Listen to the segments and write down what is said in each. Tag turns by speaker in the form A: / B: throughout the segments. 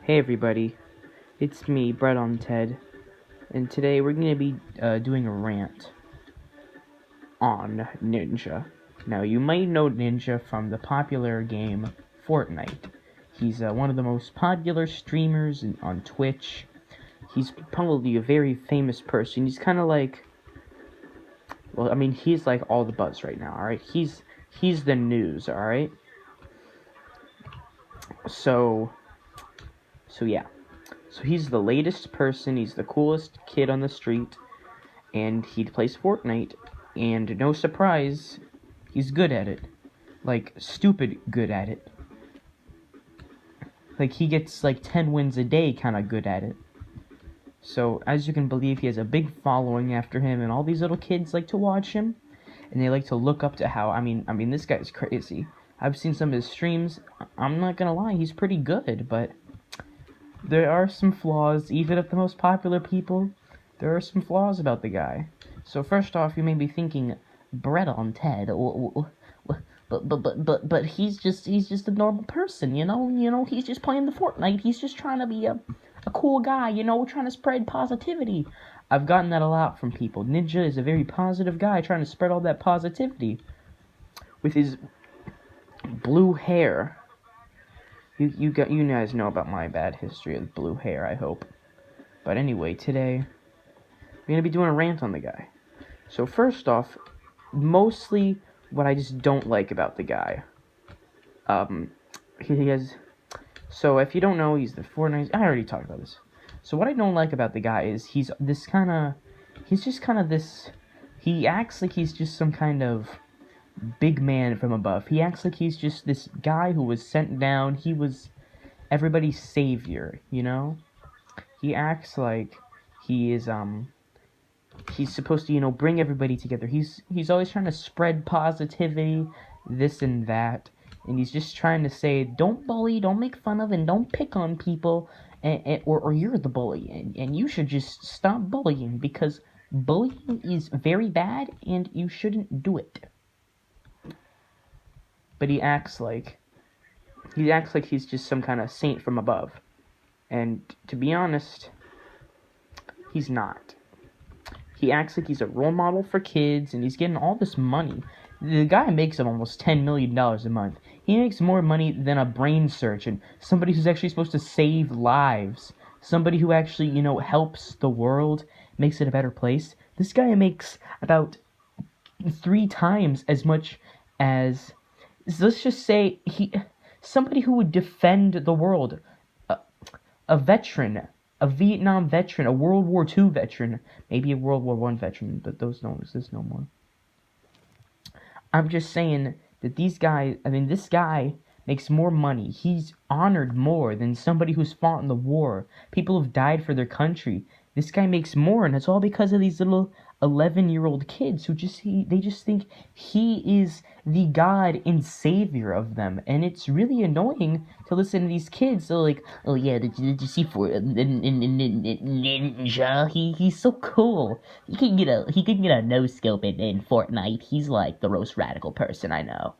A: Hey everybody, it's me, Brett on Ted, and today we're going to be doing a rant on Ninja. Now, you might know Ninja from the popular game Fortnite. He's one of the most popular streamers on Twitch. He's probably a very famous person. He's kind of like, he's like all the buzz right now, alright? He's the news, alright? So yeah. So he's the latest person, he's the coolest kid on the street, and he plays Fortnite, and no surprise, he's good at it. Like, stupid good at it. Like, he gets, 10 wins a day kinda good at it. So, as you can believe, he has a big following after him, and all these little kids like to watch him, and they like to look up to how, this guy's crazy. I've seen some of his streams. I'm not gonna lie, he's pretty good, but there are some flaws. Even of the most popular people, there are some flaws about the guy. So first off, you may be thinking, Brett on Ted, but he's just a normal person, you know, he's just playing the Fortnite, he's just trying to be a cool guy, trying to spread positivity. I've gotten that a lot from people. Ninja is a very positive guy trying to spread all that positivity with his blue hair. You guys know about my bad history of blue hair, I hope. But anyway, today we're gonna be doing a rant on the guy. So first off, mostly what I just don't like about the guy. He has. So if you don't know, he's the Fortnite. I already talked about this. So what I don't like about the guy is he's just kind of this. He acts like he's just some kind of big man from above. He acts like he's just this guy who was sent down. He was everybody's savior, He acts like he is he's supposed to, bring everybody together. He's always trying to spread positivity, this and that, and he's just trying to say, don't bully, don't make fun of, and don't pick on people, or you're the bully, and you should just stop bullying, because bullying is very bad, and you shouldn't do it. But he acts like he's just some kind of saint from above, and to be honest, he's not. He acts like he's a role model for kids, and he's getting all this money. The guy makes almost $10 million a month. He makes more money than a brain surgeon, somebody who's actually supposed to save lives, somebody who actually, helps the world, makes it a better place. This guy makes about 3 times as much as, let's just say, somebody who would defend the world, a veteran, a Vietnam veteran, a World War II veteran, maybe a World War I veteran, but those don't exist no more. I'm just saying that this guy makes more money. He's honored more than somebody who's fought in the war. People who've died for their country. This guy makes more, and it's all because of these little 11-year-old kids who they just think he is the god and savior of them, and it's really annoying to listen to these kids. They're like, oh yeah, did you see for Ninja? He's so cool. He can get a no scope in Fortnite. He's like the most radical person I know,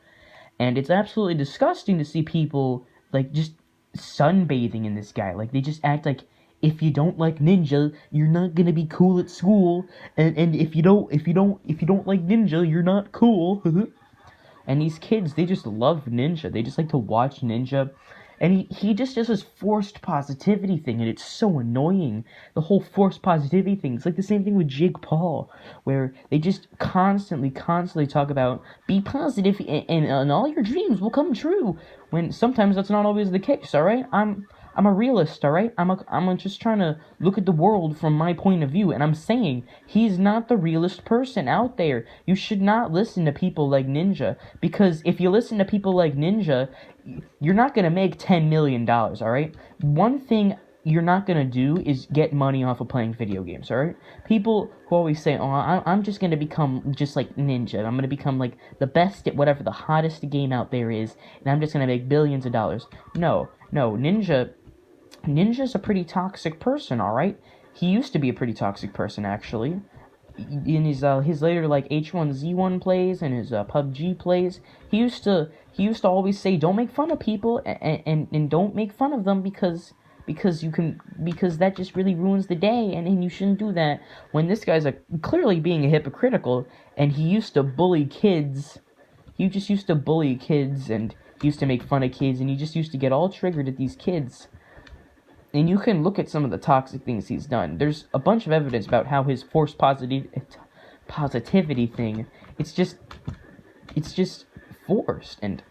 A: and it's absolutely disgusting to see people like just sunbathing in this guy. Like, they just act like, if you don't like Ninja, you're not gonna be cool at school, and if you don't like Ninja, you're not cool. And these kids, they just love Ninja. They just like to watch Ninja, and he just does this forced positivity thing, and it's so annoying. The whole forced positivity thing. It's like the same thing with Jake Paul, where they just constantly talk about, be positive, and all your dreams will come true. When sometimes that's not always the case. All right, I'm a realist, alright? I'm just trying to look at the world from my point of view, and I'm saying he's not the realest person out there. You should not listen to people like Ninja, because if you listen to people like Ninja, you're not going to make $10 million, alright? One thing you're not going to do is get money off of playing video games, alright? People who always say, oh, I'm just going to become just like Ninja. I'm going to become like the best at whatever the hottest game out there is, and I'm just going to make billions of dollars. No, Ninja's a pretty toxic person, alright? He used to be a pretty toxic person, actually. In his later, H1Z1 plays and his PUBG plays, he used to always say, don't make fun of people, and don't make fun of them, because because that just really ruins the day, and you shouldn't do that when this guy's clearly being hypocritical, and he used to bully kids. He just used to bully kids, and he used to make fun of kids, and he just used to get all triggered at these kids. And you can look at some of the toxic things he's done. There's a bunch of evidence about how his forced positivity thing, it's just forced. And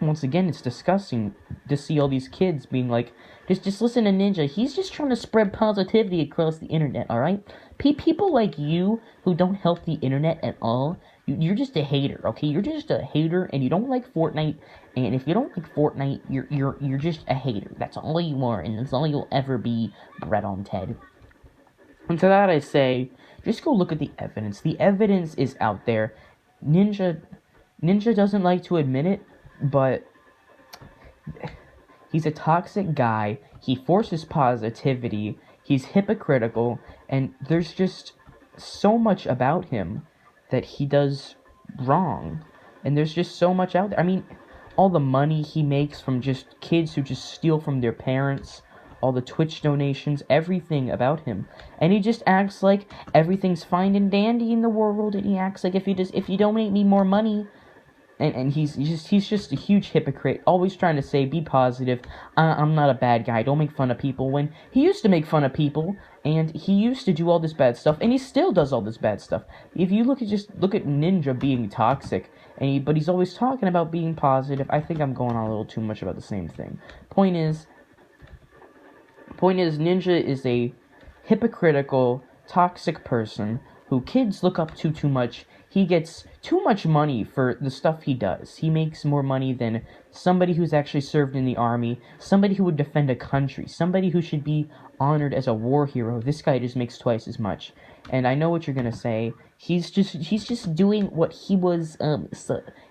A: once again, it's disgusting to see all these kids being like, just listen to Ninja. He's just trying to spread positivity across the internet, alright? People like you who don't help the internet at all, you're just a hater, okay? You're just a hater, and you don't like Fortnite. And if you don't like Fortnite, you're just a hater. That's all you are, and that's all you'll ever be, Bread on Ted. And to that I say, just go look at the evidence. The evidence is out there. Ninja doesn't like to admit it, but he's a toxic guy. He forces positivity. He's hypocritical, and there's just so much about him that he does wrong. And there's just so much out there. I mean, all the money he makes from just kids who just steal from their parents, all the Twitch donations, everything about him. And he just acts like everything's fine and dandy in the world, and he acts like if you donate me more money, and he's just a huge hypocrite, always trying to say, be positive, I'm not a bad guy, don't make fun of people, when he used to make fun of people, and he used to do all this bad stuff, and he still does all this bad stuff. If you look at Ninja being toxic, but he's always talking about being positive. I think I'm going on a little too much about the same thing. Point is, Ninja is a hypocritical, toxic person who kids look up to too much. He gets too much money for the stuff he does. He makes more money than somebody who's actually served in the army, somebody who would defend a country, somebody who should be honored as a war hero. This guy just makes twice as much. And I know what you're gonna say. He's just doing what he was,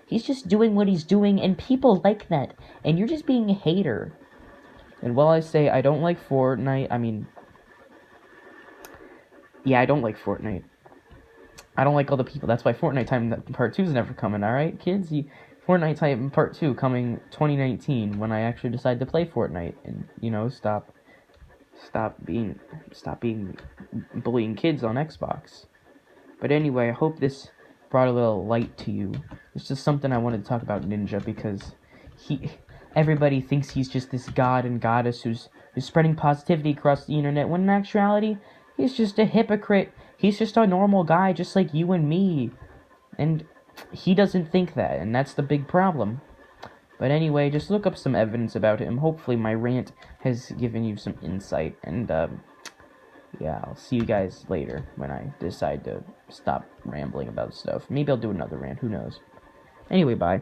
A: he's just doing what he's doing, and people like that. And you're just being a hater. And while I say I don't like Fortnite, I mean, yeah, I don't like Fortnite. I don't like all the people. That's why Fortnite Time Part 2 is never coming, alright, kids? Fortnite Time Part 2 coming 2019, when I actually decide to play Fortnite. And, stop being bullying kids on Xbox. But anyway, I hope this brought a little light to you. It's just something I wanted to talk about Ninja, because everybody thinks he's just this god and goddess who's spreading positivity across the internet, when in actuality, he's just a hypocrite. He's just a normal guy, just like you and me. And he doesn't think that, and that's the big problem. But anyway, just look up some evidence about him. Hopefully my rant has given you some insight. And, yeah, I'll see you guys later when I decide to stop rambling about stuff. Maybe I'll do another rant, who knows. Anyway, bye.